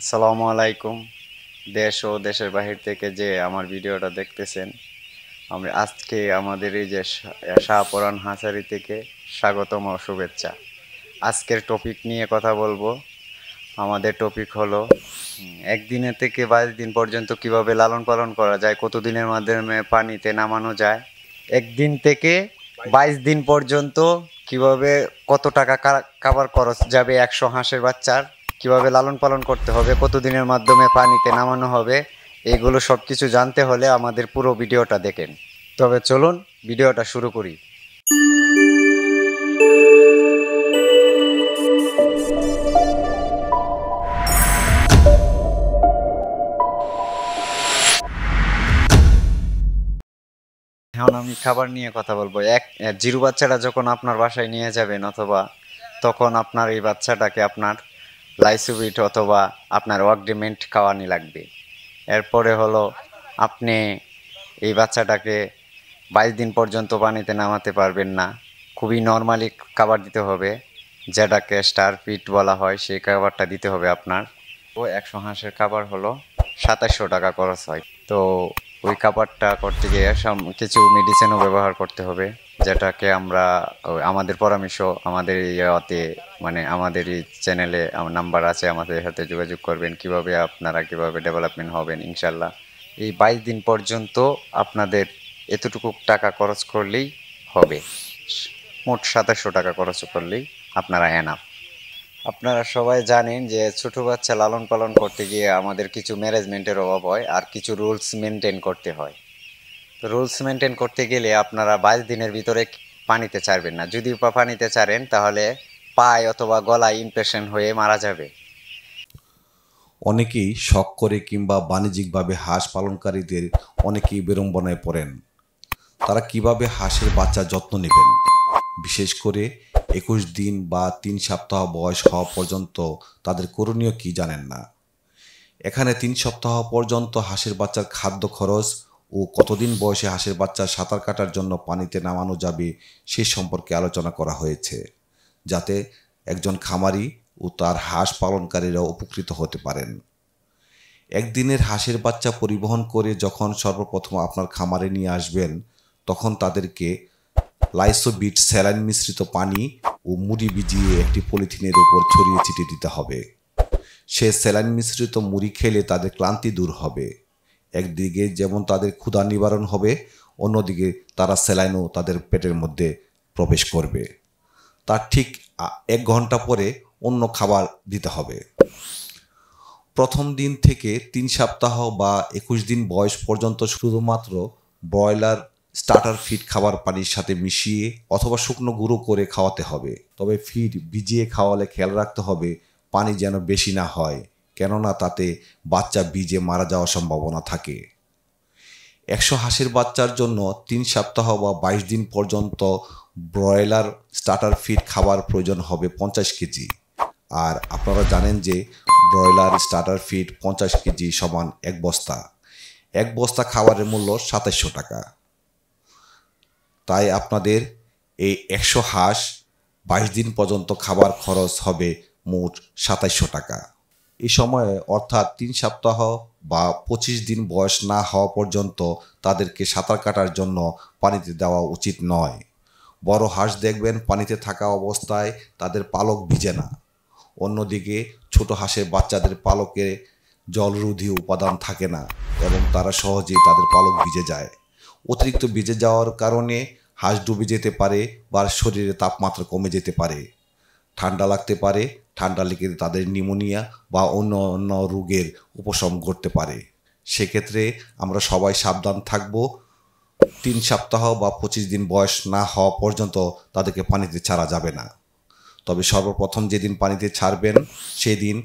আসসালামু আলাইকুম। দেশ ও দেশের বাহির থেকে যে আমার ভিডিওটা দেখতেছেন, আমি আজকে আমাদের এই যে শাহপরান হাঁসারি থেকে স্বাগতম ও শুভেচ্ছা। আজকের টপিক নিয়ে কথা বলবো। আমাদের টপিক হলো একদিনে থেকে 22 দিন পর্যন্ত কিভাবে লালন পালন করা যায়, কতদিনের মাধ্যমে পানিতে নামানো যায়। একদিন থেকে 22 দিন পর্যন্ত কিভাবে কত টাকা খাবার খরচ যাবে 100 হাঁসের বাচ্চার, কিভাবে লালন পালন করতে হবে, কতদিনের মাধ্যমে পানিতে নামানো হবে, এগুলো সব কিছু জানতে হলে আমাদের পুরো ভিডিওটা দেখেন। তবে চলুন ভিডিওটা শুরু করি। এখন আমি খাবার নিয়ে কথা বলবো। জিরু বাচ্চাটা যখন আপনার বাসায় নিয়ে যাবেন, অথবা তখন আপনার এই বাচ্চাটাকে আপনার লাইসোবিট অথবা আপনার ওয়াকডিমেন্ট খাওয়ানি লাগবে। এরপরে হলো আপনি এই বাচ্চাটাকে 22 দিন পর্যন্ত পানিতে নামাতে পারবেন না, খুবই নর্মালি খাবার দিতে হবে, যেটাকে স্টার ফিট বলা হয়, সেই খাবারটা দিতে হবে আপনার। ও 100 হাঁসের খাবার হলো 2700 টাকা খরচ হয়। তো ওই খাবারটা করতে গিয়ে কিছু মেডিসিনও ব্যবহার করতে হবে, যেটাকে আমরা আমাদের পরামর্শ আমাদের ইয়েতে, মানে আমাদের এই চ্যানেলে আমার নাম্বার আছে, আমাদের সাথে যোগাযোগ করবেন, কিভাবে ডেভেলপমেন্ট হবেন ইনশাল্লাহ। এই 22 দিন পর্যন্ত আপনাদের এতটুকু টাকা খরচ করলেই হবে। মোট 2700 টাকা খরচ করলেই আপনারা এনাফ। আপনারা সবাই জানেন যে ছোট বাচ্চা লালন পালন করতে গিয়ে আমাদের কিছু ম্যানেজমেন্টের অভাব হয় আর কিছু রুলস মেনটেন করতে হয়। তো রুলস মেনটেন করতে গেলে আপনারা 22 দিনের ভিতরে পানিতে ছাড়বেন না। যদি পানিতে ছাড়েন তাহলে পায়ে অথবা গলায় ইনফেকশন হয়ে মারা যাবে। অনেকেই শখ করে কিংবা বাণিজ্যিকভাবে হাঁস পালনকারীদের অনেকেই বিড়ম্বনায় পড়েন। তারা কিভাবে হাঁসের বাচ্চার যত্ন নেবেন, বিশেষ করে 21 দিন বা 3 সপ্তাহ বয়স হওয়া পর্যন্ত তাদের করণীয় কি জানেন না। এখানে 3 সপ্তাহ পর্যন্ত হাঁসের বাচ্চার খাদ্য খরচ ও কতদিন বয়সে হাঁসের বাচ্চা সাঁতার কাটার জন্য পানিতে নামানো যাবে সে সম্পর্কে আলোচনা করা হয়েছে, যাতে একজন খামারি ও তার হাঁস পালনকারীরা উপকৃত হতে পারেন। একদিনের হাঁসের বাচ্চা পরিবহন করে যখন সর্বপ্রথম আপনার খামারে নিয়ে আসবেন, তখন তাদেরকে লাইসোবিট স্যালাইন মিশ্রিত পানি ও মুড়ি ভিজিয়ে একটি পলিথিনের উপর ছড়িয়ে ছিটিয়ে দিতে হবে। সে স্যালাইন মিশ্রিত মুড়ি খেলে তাদের ক্লান্তি দূর হবে। একদিকে যেমন তাদের ক্ষুধা নিবারণ হবে, অন্যদিকে তারা স্যালাইনও তাদের পেটের মধ্যে প্রবেশ করবে। তার ঠিক 1 ঘন্টা পরে অন্য খাবার দিতে হবে। প্রথম দিন থেকে 3 সপ্তাহ বা 21 দিন বয়স পর্যন্ত শুধুমাত্র ব্রয়লার স্টার্টার ফিড খাবার পানির সাথে মিশিয়ে অথবা শুকনো গুঁড়ো করে খাওয়াতে হবে। তবে ফিড ভিজিয়ে খাওয়ালে খেয়াল রাখতে হবে পানি যেন বেশি না হয়, কেননা তাতে বাচ্চা ভিজে মারা যাওয়ার সম্ভাবনা থাকে। 100 হাঁসের বাচ্চার জন্য 3 সপ্তাহ বা 22 দিন পর্যন্ত ব্রয়লার স্টার্টার ফিড খাবার প্রয়োজন হবে 50 কেজি। আর আপনারা জানেন যে ব্রয়লার স্টার্টার ফিড 50 কেজি সমান 1 বস্তা। 1 বস্তা খাবারের মূল্য 2700 টাকা। তাই আপনাদের এই 100 হাঁস 22 দিন পর্যন্ত খাবার খরচ হবে মোট 2700 টাকা। এই সময়ে অর্থাৎ 3 সপ্তাহ বা 25 দিন বয়স না হওয়া পর্যন্ত তাদেরকে সাঁতার কাটার জন্য পানিতে দেওয়া উচিত নয়। বড় হাঁস দেখবেন পানিতে থাকা অবস্থায় তাদের পালক ভিজে না। অন্যদিকে ছোট হাঁসের বাচ্চাদের পালকে জলরোধী উপাদান থাকে না এবং তারা সহজেই তাদের পালক ভিজে যায়। অতিরিক্ত ভিজে যাওয়ার কারণে হাঁস ডুবে যেতে পারে বা শরীরে তাপমাত্রা কমে যেতে পারে, ঠান্ডা লাগতে পারে, ঠান্ডা লেগে তাদের নিউমোনিয়া বা অন্য অন্য রোগের উপশম ঘটতে পারে। সেক্ষেত্রে আমরা সবাই সাবধান থাকব। 3 সপ্তাহ বা 25 দিন বয়স না হওয়া পর্যন্ত তাদেরকে পানিতে ছাড়া যাবে না। তবে সর্বপ্রথম যেদিন পানিতে ছাড়বেন সেদিন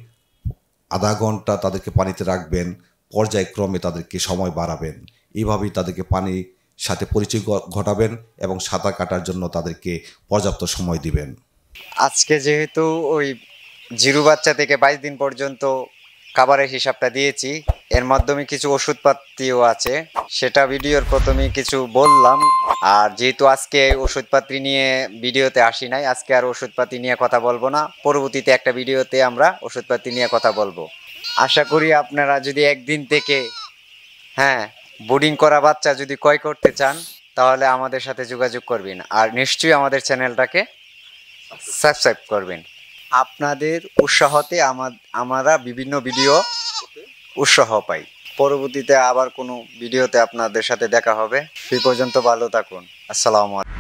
আধা ঘন্টা তাদেরকে পানিতে রাখবেন, পর্যায়ক্রমে তাদেরকে সময় বাড়াবেন। এইভাবেই তাদেরকে পানির সাথে পরিচয় ঘটাবেন এবং সাঁতার কাটার জন্য তাদেরকে পর্যাপ্ত সময় দিবেন। আজকে যেহেতু ওই জিরু বাচ্চা থেকে 22 দিন পর্যন্ত খাবারের হিসাবটা দিয়েছি, এর মাধ্যমে কিছু ওষুধপাতিও আছে, সেটা ভিডিওর প্রথমে কিছু বললাম। আর যেহেতু আজকে ওষুধপাতি নিয়ে ভিডিওতে আসি নাই, আজকে আর ওষুধপাতি নিয়ে কথা বলবো না, পরবর্তীতে একটা ভিডিওতে আমরা ওষুধপাতি নিয়ে কথা বলবো। আশা করি আপনারা যদি একদিন থেকে হ্যাঁ বোর্ডিং করা বাচ্চা যদি ক্রয় করতে চান তাহলে আমাদের সাথে যোগাযোগ করবেন, আর নিশ্চয়ই আমাদের চ্যানেলটাকে সাবস্ক্রাইব করবেন। আপনাদের উৎসাহতে আমরা বিভিন্ন ভিডিও উৎসাহ পাই। পরবর্তীতে আবার কোনো ভিডিওতে আপনাদের সাথে দেখা হবে। সেই পর্যন্ত ভালো থাকুন। আসসালামু আলাইকুম।